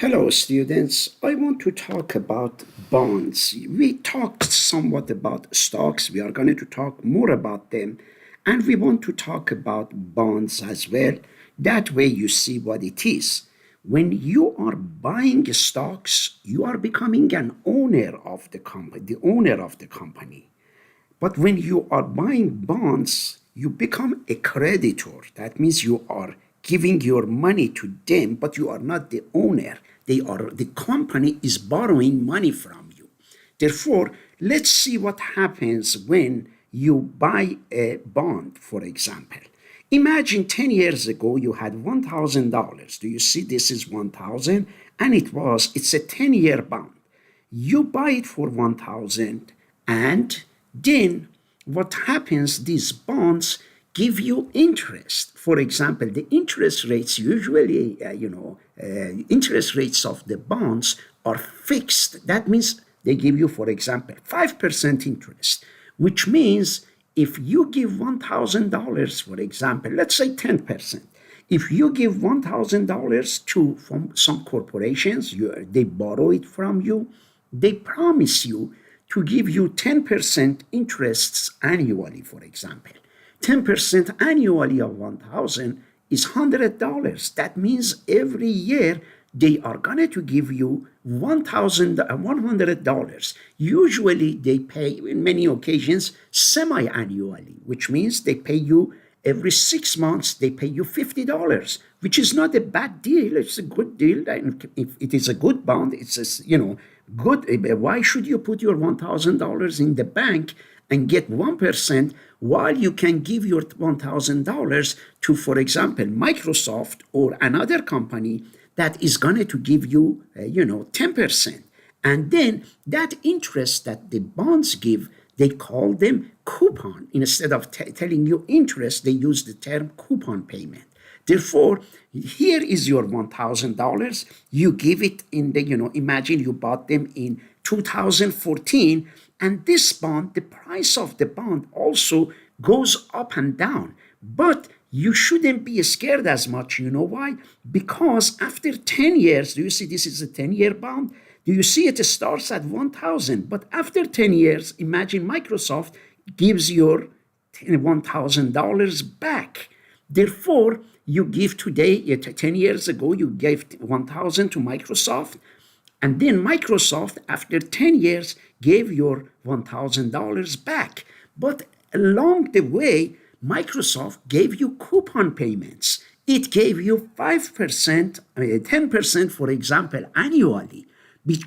Hello, students. I want to talk about bonds. We talked somewhat about stocks. We are going to talk more about them. And we want to talk about bonds as well. That way, you see what it is. When you are buying stocks, you are becoming an owner of the company, the owner of the company. But when you are buying bonds, you become a creditor. That means you are giving your money to them, but you are not the owner. The company is borrowing money from you. Therefore, let's see what happens when you buy a bond, for example. Imagine 10 years ago you had $1,000. Do you see this is 1,000? And it's a 10-year bond. You buy it for 1,000, and then what happens, these bonds give you interest. For example, the interest rates usually, interest rates of the bonds are fixed. That means they give you, for example, 5% interest, which means if you give $1,000, for example, let's say 10%. If you give $1,000 to from some corporations, they borrow it from you, they promise you to give you 10% interests annually, for example. 10% annually of 1,000 is $100. That means every year they are going to give you $100. Usually they pay, in many occasions, semi-annually, which means they pay you every 6 months, they pay you $50, which is not a bad deal. It's a good deal. And if it is a good bond, it's good. Why should you put your $1,000 in the bank and get 1% while you can give your $1,000 to, for example, Microsoft or another company that is going to give you, 10%. And then that interest that the bonds give, they call them coupon. Instead of telling you interest, they use the term coupon payment. Therefore, here is your $1,000. You give it in the, imagine you bought them in 2014, and this bond, the price of the bond also goes up and down. But you shouldn't be scared as much. You know why? Because after 10 years, do you see this is a 10-year bond? Do you see it starts at 1,000? But after 10 years, imagine Microsoft gives your $1,000 back. Therefore, you give today, 10 years ago, you gave 1,000 to Microsoft. And then Microsoft, after 10 years, gave your $1,000 back. But along the way, Microsoft gave you coupon payments. It gave you 5%, 10%, for example, annually.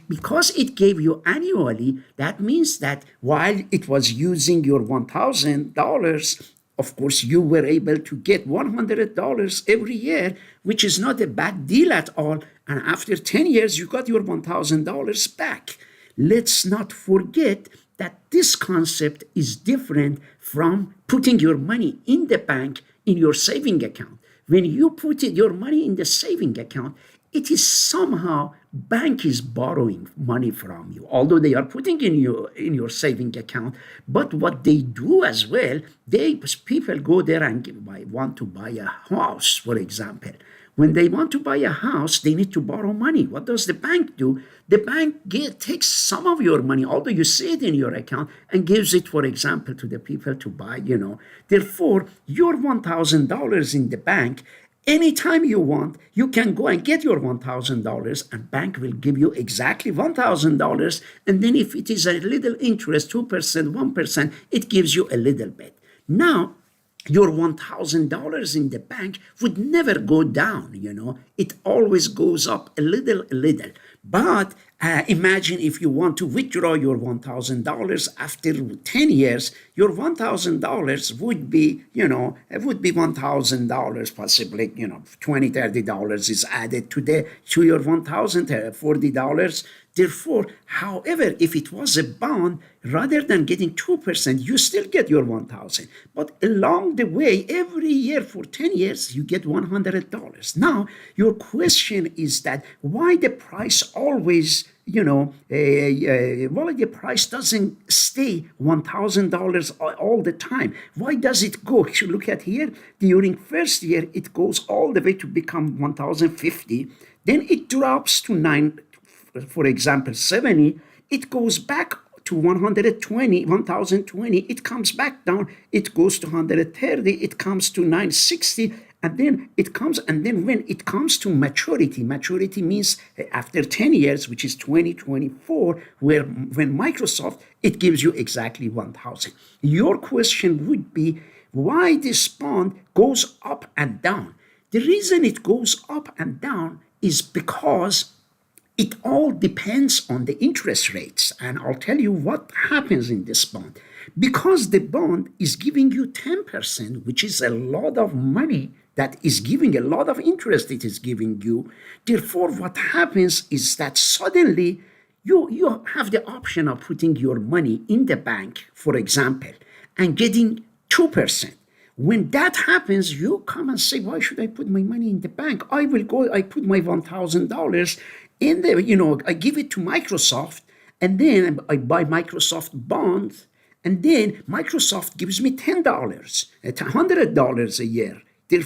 Because it gave you annually, that means that while it was using your $1,000, of course, you were able to get $100 every year, which is not a bad deal at all. And after 10 years, you got your $1,000 back. Let's not forget that this concept is different from putting your money in the bank in your saving account. When you put your money in the saving account, it is somehow bank is borrowing money from you, although they are putting in your saving account. But what they do as well, people go there and want to buy a house, for example. When they want to buy a house, they need to borrow money. What does the bank do? The bank takes some of your money, although you see it in your account, and gives it, for example, to the people to buy, Therefore, your $1,000 in the bank, anytime you want, you can go and get your $1,000, and bank will give you exactly $1,000. And then if it is a little interest, 2%, 1%, it gives you a little bit. Now, your $1,000 in the bank would never go down, It always goes up a little. But imagine if you want to withdraw your $1,000 after 10 years, your $1,000 would be, $1,000 possibly, $20, $30 is added to your $1,040. Therefore, however, if it was a bond, rather than getting 2%, you still get your 1,000. But along the way, every year for 10 years, you get $100. Now, your question is that why the price always, well, the price doesn't stay $1,000 all the time. Why does it go? If you look at here, during first year, it goes all the way to become 1,050. Then it drops to for example, 70. It goes back to 120, 1020. It comes back down. It goes to 130. It comes to 960. And then it comes, and then when it comes to maturity means after 10 years, which is 2024, when Microsoft, it gives you exactly 1,000. Your question would be, why this bond goes up and down? The reason it goes up and down is because it all depends on the interest rates. And I'll tell you what happens in this bond. Because the bond is giving you 10%, which is a lot of money, that is giving a lot of interest it is giving you. Therefore, what happens is that suddenly you have the option of putting your money in the bank, for example, and getting 2%. When that happens, you come and say, why should I put my money in the bank? I put my $1,000 in there, I give it to Microsoft, and then I buy Microsoft bonds, and then Microsoft gives me $10, $100 a year. A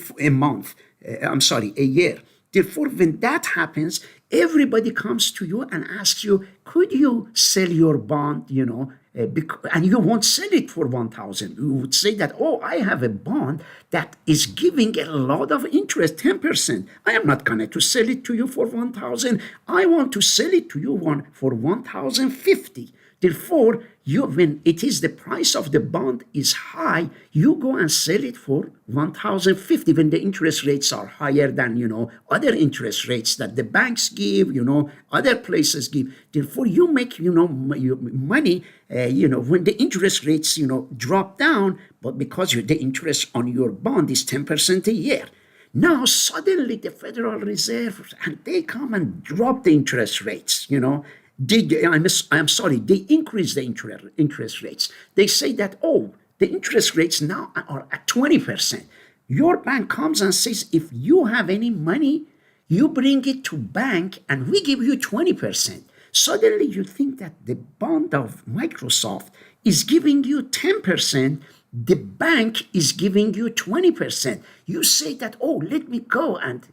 year. Therefore, when that happens, everybody comes to you and asks you, could you sell your bond, and you won't sell it for 1,000. You would say that, I have a bond that is giving a lot of interest, 10%. I am not going to sell it to you for 1,000. I want to sell it to you for 1,050. Therefore, when it is the price of the bond is high, you go and sell it for 1,050 when the interest rates are higher than, other interest rates that the banks give, other places give. Therefore, you make, your money, when the interest rates, drop down, but because the interest on your bond is 10% a year. Now, suddenly the Federal Reserve, and they come and drop the interest rates, they increase the interest rates. They say that, the interest rates now are at 20%. Your bank comes and says, if you have any money, you bring it to bank and we give you 20%. Suddenly you think that the bond of Microsoft is giving you 10%, the bank is giving you 20%. You say that, let me go and,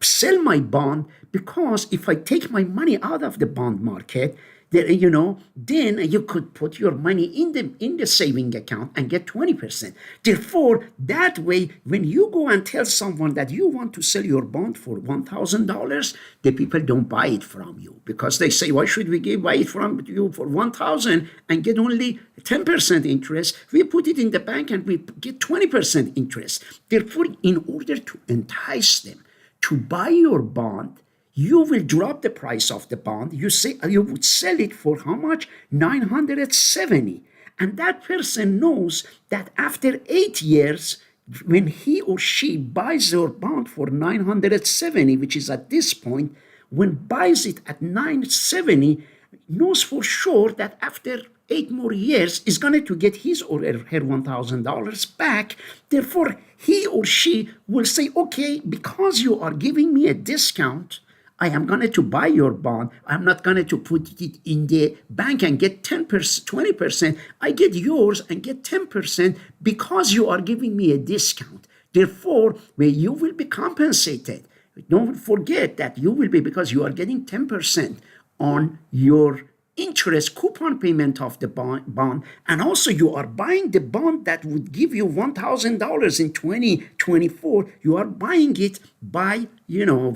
sell my bond, because if I take my money out of the bond market, then you could put your money in the saving account and get 20%. Therefore, that way, when you go and tell someone that you want to sell your bond for $1,000, the people don't buy it from you, because they say, why should we buy it from you for 1,000 and get only 10% interest? We put it in the bank and we get 20% interest. Therefore, in order to entice them to buy your bond, you will drop the price of the bond. You would sell it for how much? 970. And that person knows that after 8 years, when he or she buys your bond for 970, which is at this point, when buys it at 970, knows for sure that after 8 more years is going to get his or her $1,000 back. Therefore, he or she will say, okay, because you are giving me a discount, I am going to buy your bond. I'm not going to put it in the bank and get 10%, 20%. I get yours and get 10% because you are giving me a discount. Therefore, you will be compensated. Don't forget that you will be, because you are getting 10% on your interest coupon payment of the bond, and also you are buying the bond that would give you $1,000 in 2024. You are buying it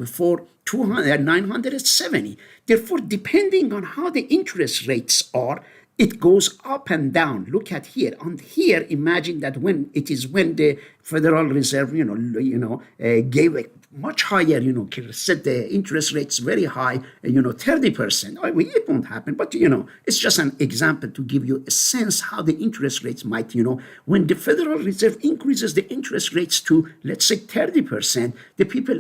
for 970. Therefore, depending on how the interest rates are, it goes up and down. Look at here. On here, imagine that when the Federal Reserve, gave a much higher, set the interest rates very high, 30%. It won't happen, but, it's just an example to give you a sense how the interest rates might, when the Federal Reserve increases the interest rates to, let's say, 30%,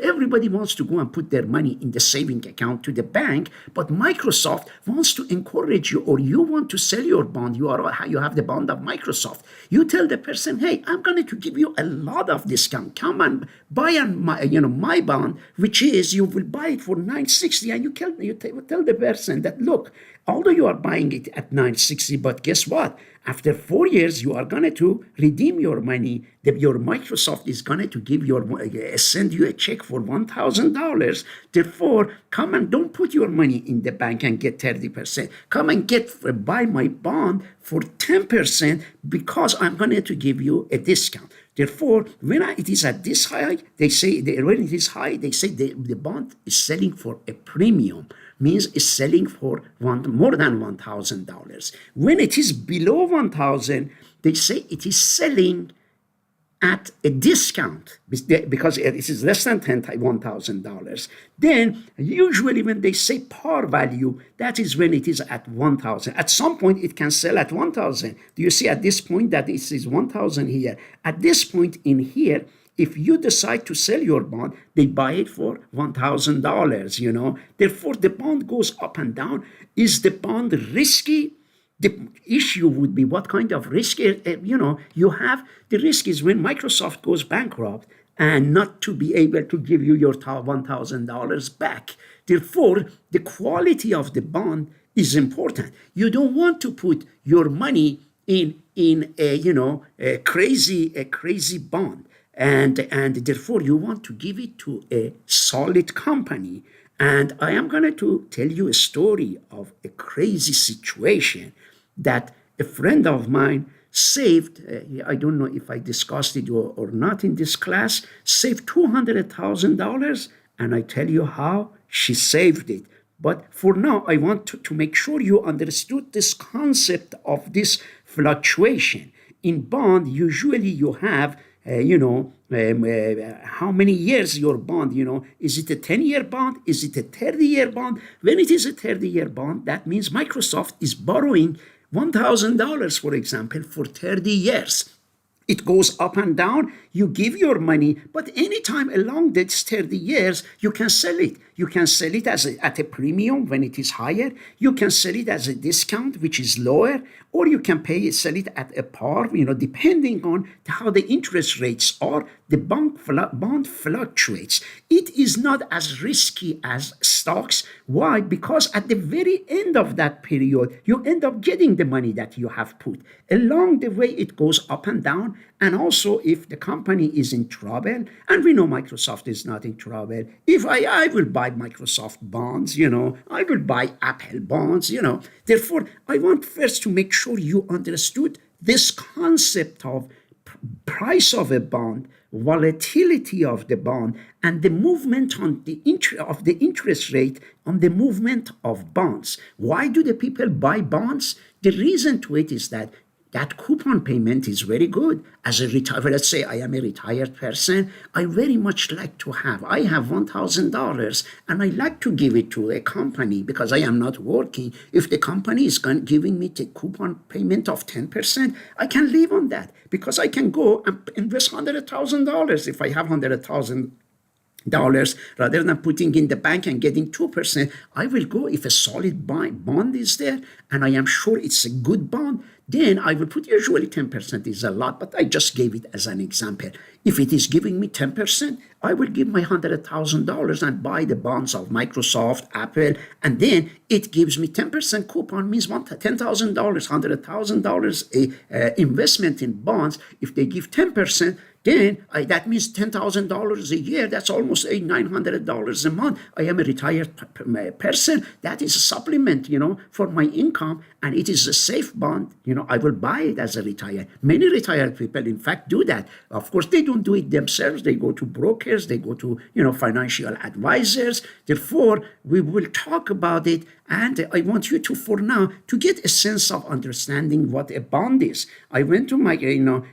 everybody wants to go and put their money in the saving account to the bank, but Microsoft wants to encourage you, or you want to sell your bond, you have the bond of Microsoft. You tell the person, hey, I'm going to give you a lot of discount. Come and buy my bond, which is you will buy it for 960, and you tell the person that, look, although you are buying it at 960, but guess what? After 4 years, you are going to redeem your money. Your Microsoft is going to send you a check for $1,000. Therefore, come and don't put your money in the bank and get 30%. Come and buy my bond for 10% because I'm going to give you a discount. Therefore, when it is at this high, when it is high, they say the bond is selling for a premium, means it's selling for more than $1,000. When it is below 1,000, they say it is selling at a discount because it is less than $1,000. Then usually when they say par value, that is when it is at 1,000. At some point it can sell at 1,000. Do you see at this point that it is 1,000 here? At this point in here, if you decide to sell your bond, they buy it for $1,000, Therefore, the bond goes up and down. Is the bond risky? The issue would be what kind of risk, you have. The risk is when Microsoft goes bankrupt and not to be able to give you your $1,000 back. Therefore, the quality of the bond is important. You don't want to put your money in a crazy bond. And therefore, you want to give it to a solid company. And I am going to tell you a story of a crazy situation that a friend of mine saved. I don't know if I discussed it or not in this class, saved $200,000. And I tell you how she saved it. But for now, I want to make sure you understood this concept of this fluctuation. In bond, usually you have how many years your bond, is it a 10-year bond? Is it a 30-year bond? When it is a 30-year bond, that means Microsoft is borrowing $1,000, for example, for 30 years. It goes up and down. You give your money, but anytime along these 30 years, you can sell it. You can sell it at a premium when it is higher. You can sell it as a discount, which is lower, or you can sell it at a par, depending on how the interest rates are. The bond fluctuates. It is not as risky as stocks. Why? Because at the very end of that period, you end up getting the money that you have put. Along the way, it goes up and down. And also, if the company is in trouble, and we know Microsoft is not in trouble, if I will buy Microsoft bonds, I will buy Apple bonds, Therefore, I want first to make sure you understood this concept of price of a bond, volatility of the bond, and the movement on the interest rate on the movement of bonds. Why do the people buy bonds? The reason to it is that coupon payment is very good. As a let's say I am a retired person, I very much like to I have $1,000 and I like to give it to a company because I am not working. If the company is giving me the coupon payment of 10%, I can live on that because I can go and invest $100,000 if I have $100,000 rather than putting in the bank and getting 2%. I will go if a solid bond is there and I am sure it's a good bond. Then I will put, usually 10% is a lot, but I just gave it as an example. If it is giving me 10%, I will give my $100,000 and buy the bonds of Microsoft, Apple, and then it gives me 10% coupon, means $10,000, $100,000 investment in bonds. If they give 10%, then that means $10,000 a year. That's almost $900 a month. I am a retired person. That is a supplement, for my income, and it is a safe bond. I will buy it as a retired. Many retired people, in fact, do that. Of course, they don't do it themselves. They go to brokers. They go to, financial advisors. Therefore, we will talk about it. And I want you to, for now, to get a sense of understanding what a bond is. I went to my, Google,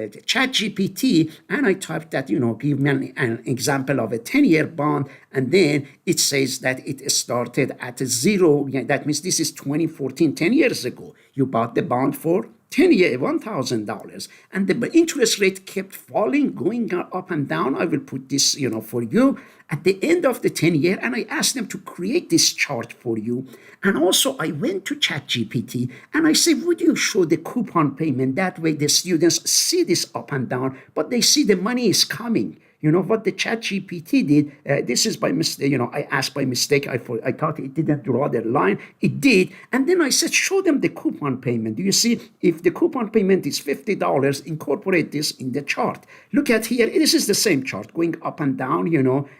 ChatGPT, and I typed that, give me an example of a 10-year bond. And then it says that it started at 0. That means this is 2014, 10 years ago. You bought the bond for $1,000, and the interest rate kept falling, going up and down. I will put this, for you at the end of the 10-year, and I asked them to create this chart for you. And also, I went to ChatGPT and I said, would you show the coupon payment? That way, the students see this up and down, but they see the money is coming. You know what the chat GPT did? This is by mistake. I asked by mistake. I thought it didn't draw the line. It did. And then I said, show them the coupon payment. Do you see? If the coupon payment is $50, incorporate this in the chart. Look at here. This is the same chart going up and down,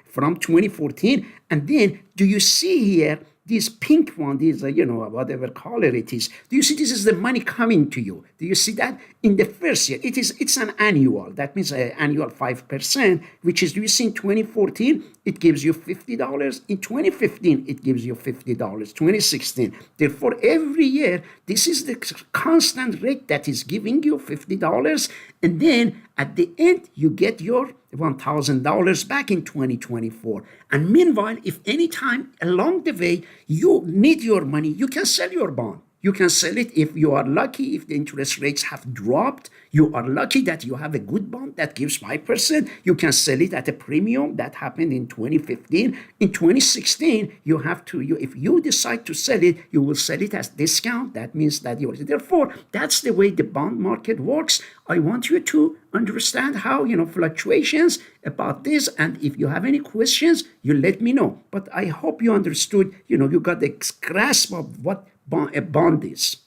from 2014. And then do you see here? This pink one, this, whatever color it is. Do you see this is the money coming to you? Do you see that? In the first year, it's an annual. That means an annual 5%, which is, do you see in 2014, it gives you $50. In 2015, it gives you $50. 2016. Therefore, every year, this is the constant rate that is giving you $50. And then at the end, you get your $1,000 back in 2024. And meanwhile, if any time along the way you need your money, you can sell your bond. You can sell it if you are lucky, if the interest rates have dropped. You are lucky that you have a good bond that gives 5%. You can sell it at a premium. That happened in 2015. In 2016, if you decide to sell it, you will sell it as discount. That means that therefore, that's the way the bond market works. I want you to understand how, fluctuations about this. And if you have any questions, you let me know. But I hope you understood, you got the grasp of what a bond is.